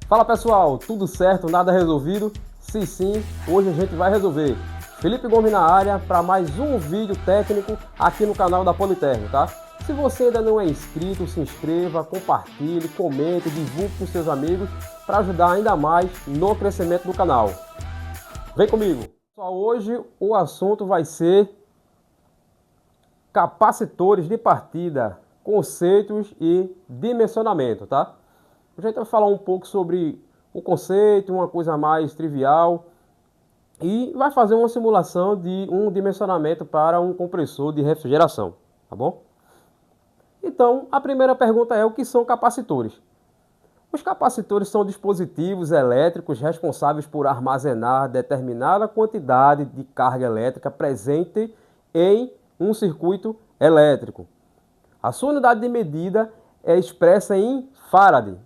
Fala pessoal, tudo certo? Nada resolvido? Se sim, hoje a gente vai resolver. Felipe Gomes na área para mais um vídeo técnico aqui no canal da Politerno, tá? Se você ainda não é inscrito, se inscreva, compartilhe, comente, divulgue com seus amigos para ajudar ainda mais no crescimento do canal. Vem comigo! Pessoal, hoje o assunto vai ser capacitores de partida, conceitos e dimensionamento, tá? A gente vai falar um pouco sobre o conceito, uma coisa mais trivial, e vai fazer uma simulação de um dimensionamento para um compressor de refrigeração, tá bom? Então, a primeira pergunta é: o que são capacitores? Os capacitores são dispositivos elétricos responsáveis por armazenar determinada quantidade de carga elétrica presente em um circuito elétrico. A sua unidade de medida é expressa em Faraday.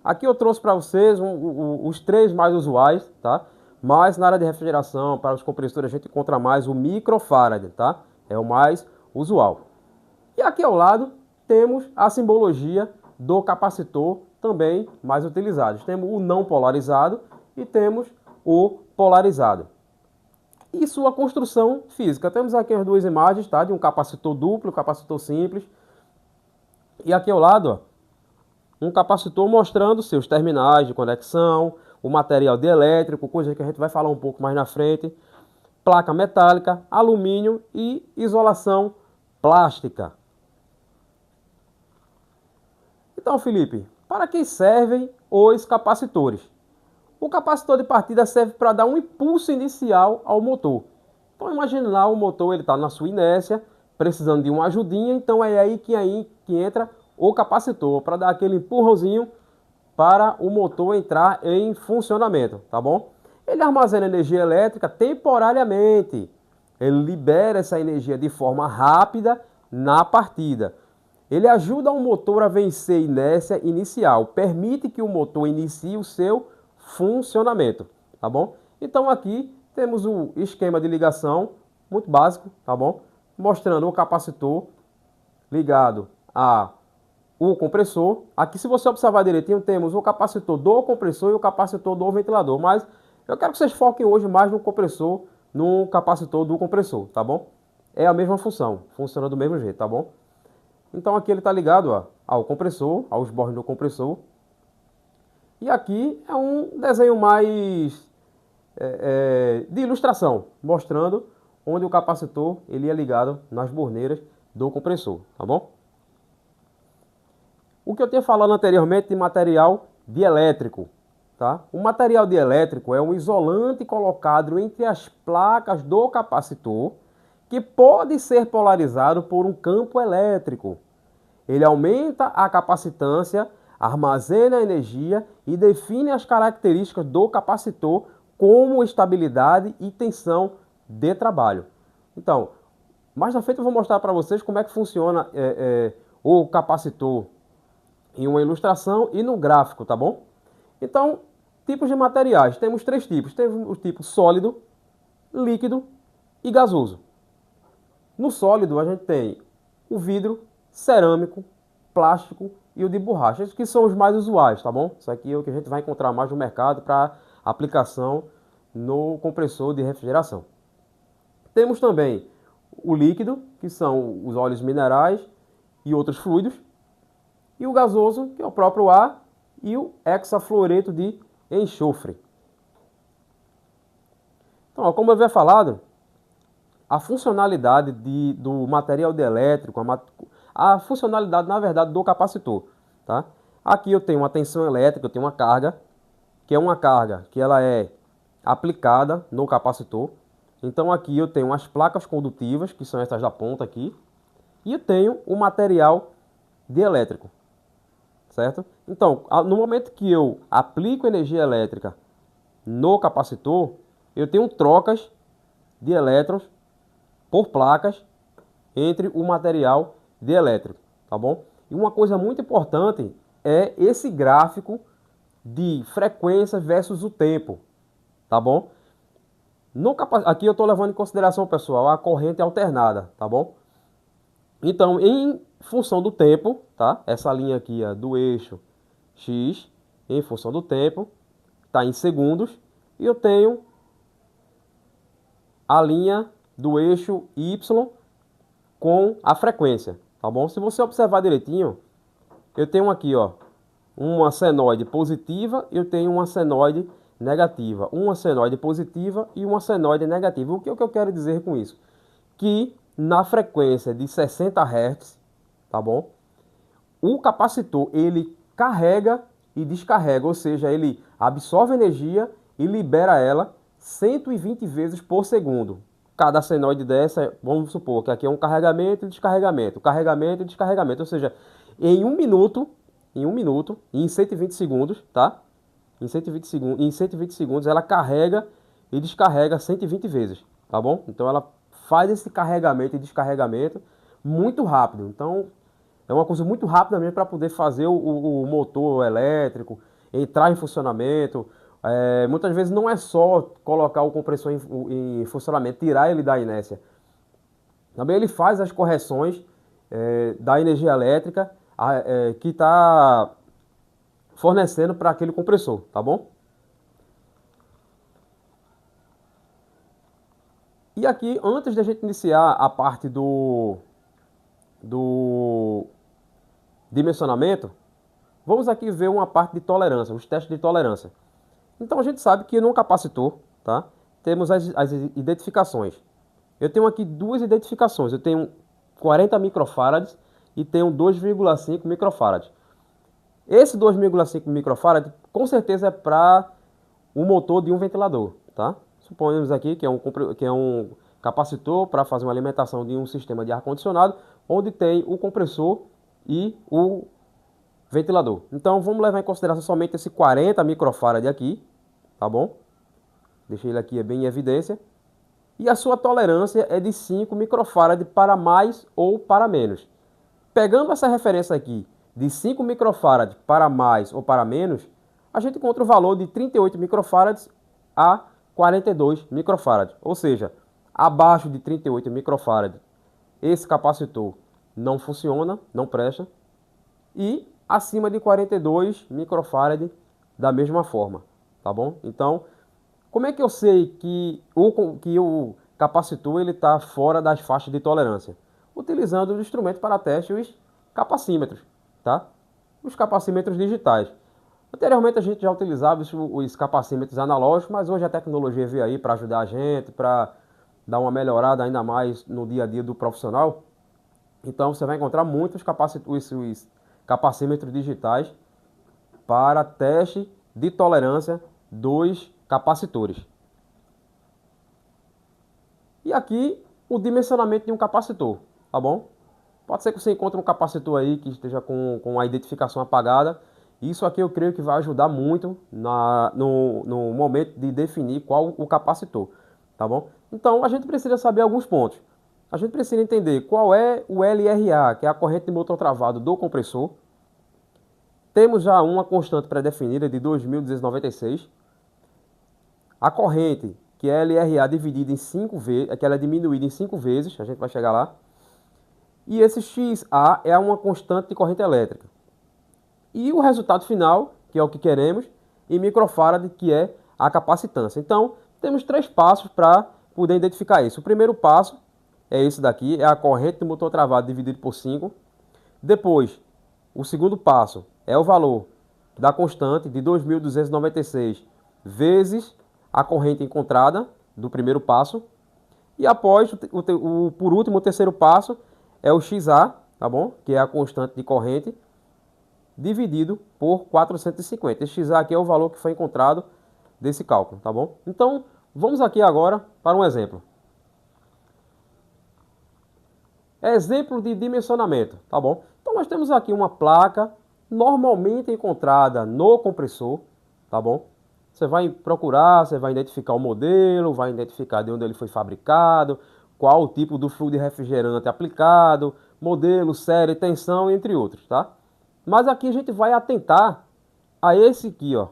Aqui eu trouxe para vocês os três mais usuais, tá? Mas na área de refrigeração, para os compressores, a gente encontra mais o microfarad, tá? É o mais usual. E aqui ao lado temos a simbologia do capacitor, também mais utilizados. Temos o não polarizado e temos o polarizado. E sua construção física. Temos aqui as duas imagens, tá? De um capacitor duplo, capacitor simples. E aqui ao lado, ó, um capacitor mostrando seus terminais de conexão, o material dielétrico, coisa que a gente vai falar um pouco mais na frente, placa metálica, alumínio e isolação plástica. Então, Felipe, para que servem os capacitores? O capacitor de partida serve para dar um impulso inicial ao motor. Então, imagine lá, o motor está na sua inércia, precisando de uma ajudinha, então é aí que entra o capacitor, para dar aquele empurrãozinho para o motor entrar em funcionamento, tá bom? Ele armazena energia elétrica temporariamente. Ele libera essa energia de forma rápida na partida. Ele ajuda o motor a vencer a inércia inicial, permite que o motor inicie o seu funcionamento, tá bom? Então aqui temos o esquema de ligação, muito básico, tá bom? Mostrando o capacitor ligado o compressor. Aqui, se você observar direitinho, temos o capacitor do compressor e o capacitor do ventilador, mas eu quero que vocês foquem hoje mais no compressor, no capacitor do compressor, tá bom? É a mesma função, funciona do mesmo jeito, tá bom? Então aqui ele está ligado, ó, ao compressor, aos bornes do compressor. E aqui é um desenho mais de ilustração, mostrando onde o capacitor ele é ligado nas borneiras do compressor, tá bom? O que eu tinha falado anteriormente de material dielétrico, tá? O material dielétrico é um isolante colocado entre as placas do capacitor que pode ser polarizado por um campo elétrico. Ele aumenta a capacitância, armazena a energia e define as características do capacitor como estabilidade e tensão de trabalho. Então, mais na frente eu vou mostrar para vocês como é que funciona o capacitor em uma ilustração e no gráfico, tá bom? Então, tipos de materiais. Temos três tipos. Temos o tipo sólido, líquido e gasoso. No sólido a gente tem o vidro, cerâmico, plástico e o de borracha. Esses que são os mais usuais, tá bom? Isso aqui é o que a gente vai encontrar mais no mercado para aplicação no compressor de refrigeração. Temos também o líquido, que são os óleos minerais e outros fluidos. E o gasoso, que é o próprio ar, e o hexafluoreto de enxofre. Então, ó, como eu havia falado, a funcionalidade do material dielétrico, a funcionalidade, na verdade, do capacitor. Tá? Aqui eu tenho uma tensão elétrica, eu tenho uma carga, que é uma carga que ela é aplicada no capacitor. Então aqui eu tenho as placas condutivas, que são essas da ponta aqui, e eu tenho o material dielétrico. Certo? Então, no momento que eu aplico energia elétrica no capacitor, eu tenho trocas de elétrons por placas entre o material dielétrico, tá bom? E uma coisa muito importante é esse gráfico de frequência versus o tempo, tá bom? Aqui eu estou levando em consideração, pessoal, a corrente alternada, tá bom? Então, em função do tempo, tá? Essa linha aqui do eixo X, em função do tempo, está em segundos, e eu tenho a linha do eixo Y com a frequência, tá bom? Se você observar direitinho, eu tenho aqui, ó, uma senoide positiva e eu tenho uma senoide negativa. Uma senoide positiva e uma senoide negativa. O que eu quero dizer com isso? Que na frequência de 60 Hz, tá bom? O capacitor, ele carrega e descarrega, ou seja, ele absorve energia e libera ela 120 vezes por segundo. Cada senoide dessa, vamos supor que aqui é um carregamento e descarregamento, ou seja, em um minuto, e em 120 segundos, tá? Em 120 segundos ela carrega e descarrega 120 vezes, tá bom? Então ela faz esse carregamento e descarregamento muito rápido. Então é uma coisa muito rápida mesmo para poder fazer o motor elétrico entrar em funcionamento. Muitas vezes não é só colocar o compressor em funcionamento, tirar ele da inércia. Também ele faz as correções da energia elétrica que está fornecendo para aquele compressor, tá bom? E aqui, antes da gente iniciar a parte do dimensionamento, vamos aqui ver uma parte de tolerância, os testes de tolerância. Então a gente sabe que no capacitor, tá, temos as identificações. Eu tenho aqui duas identificações, eu tenho 40 microfarads e tenho 2,5 microfarads. Esse 2,5 microfarad com certeza é para o motor de um ventilador, tá? Suponhamos aqui que é um capacitor para fazer uma alimentação de um sistema de ar-condicionado, onde tem o compressor e o ventilador. Então vamos levar em consideração somente esse 40 microfarad aqui, tá bom? Deixei ele aqui bem em evidência. E a sua tolerância é de 5 microfarad para mais ou para menos. Pegando essa referência aqui de 5 microfarad para mais ou para menos, a gente encontra o valor de 38 microfarads a 42 microfarad. Ou seja, abaixo de 38 microfarad, esse capacitor não funciona, não presta. E acima de 42 microfarad da mesma forma, tá bom? Então, como é que eu sei que o capacitor está fora das faixas de tolerância? Utilizando o instrumento para teste, os capacímetros, tá? Os capacímetros digitais. Anteriormente a gente já utilizava os capacímetros analógicos, mas hoje a tecnologia veio aí para ajudar a gente, para dar uma melhorada ainda mais no dia a dia do profissional. Então você vai encontrar muitos capacímetros digitais para teste de tolerância dos capacitores. E aqui o dimensionamento de um capacitor, tá bom? Pode ser que você encontre um capacitor aí que esteja com a identificação apagada. Isso aqui eu creio que vai ajudar muito no momento de definir qual o capacitor, tá bom? Então a gente precisa saber alguns pontos. A gente precisa entender qual é o LRA, que é a corrente de motor travado do compressor. Temos já uma constante pré-definida de 2.296. A corrente, que é LRA dividida em 5 vezes, que ela é diminuída em 5 vezes, a gente vai chegar lá. E esse XA é uma constante de corrente elétrica. E o resultado final, que é o que queremos, em microfarad, que é a capacitância. Então, temos 3 passos para poder identificar isso. O primeiro passo é esse daqui, é a corrente do motor travado dividido por 5. Depois, o segundo passo é o valor da constante de 2.296 vezes a corrente encontrada do primeiro passo. E após, por último, o terceiro passo é o XA, tá bom? Que é a constante de corrente, dividido por 450. Esse XA aqui é o valor que foi encontrado desse cálculo, tá bom? Então, vamos aqui agora para um exemplo. Exemplo de dimensionamento, tá bom? Então, nós temos aqui uma placa normalmente encontrada no compressor, tá bom? Você vai procurar, você vai identificar o modelo, vai identificar de onde ele foi fabricado, qual o tipo do fluido de refrigerante aplicado, modelo, série, tensão, entre outros, tá? Mas aqui a gente vai atentar a esse aqui, ó,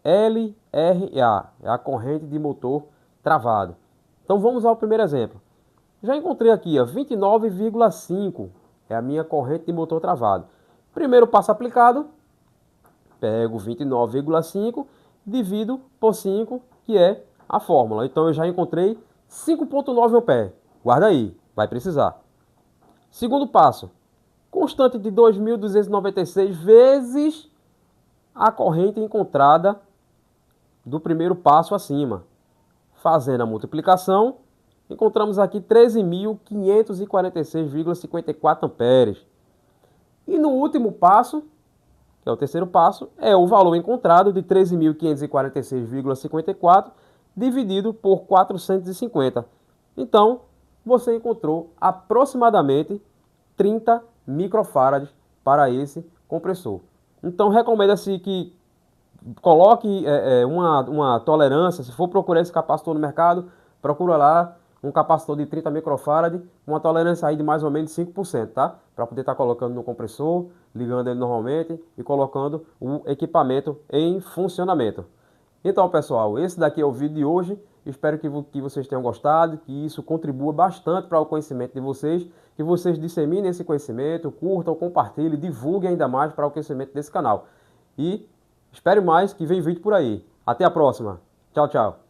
LRA, é a corrente de motor travado. Então vamos ao primeiro exemplo. Já encontrei aqui, ó, 29,5 é a minha corrente de motor travado. Primeiro passo aplicado, pego 29,5, divido por 5, que é a fórmula. Então eu já encontrei 5,9 amperes. Guarda aí, vai precisar. Segundo passo, constante de 2.296 vezes a corrente encontrada do primeiro passo acima. Fazendo a multiplicação, encontramos aqui 13.546,54 amperes. E no último passo, que é o terceiro passo, é o valor encontrado de 13.546,54 dividido por 450. Então, você encontrou aproximadamente 30 microfarads para esse compressor. Então, recomenda-se que coloque uma tolerância. Se for procurar esse capacitor no mercado, procura lá um capacitor de 30 microfarad, uma tolerância aí de mais ou menos 5%, tá? Para poder estar colocando no compressor, ligando ele normalmente e colocando o equipamento em funcionamento. Então, pessoal, esse daqui é o vídeo de hoje. Espero que vocês tenham gostado, que isso contribua bastante para o conhecimento de vocês, que vocês disseminem esse conhecimento, curtam, compartilhem, divulguem ainda mais para o crescimento desse canal. E espere mais, que vem vídeo por aí. Até a próxima. Tchau, tchau.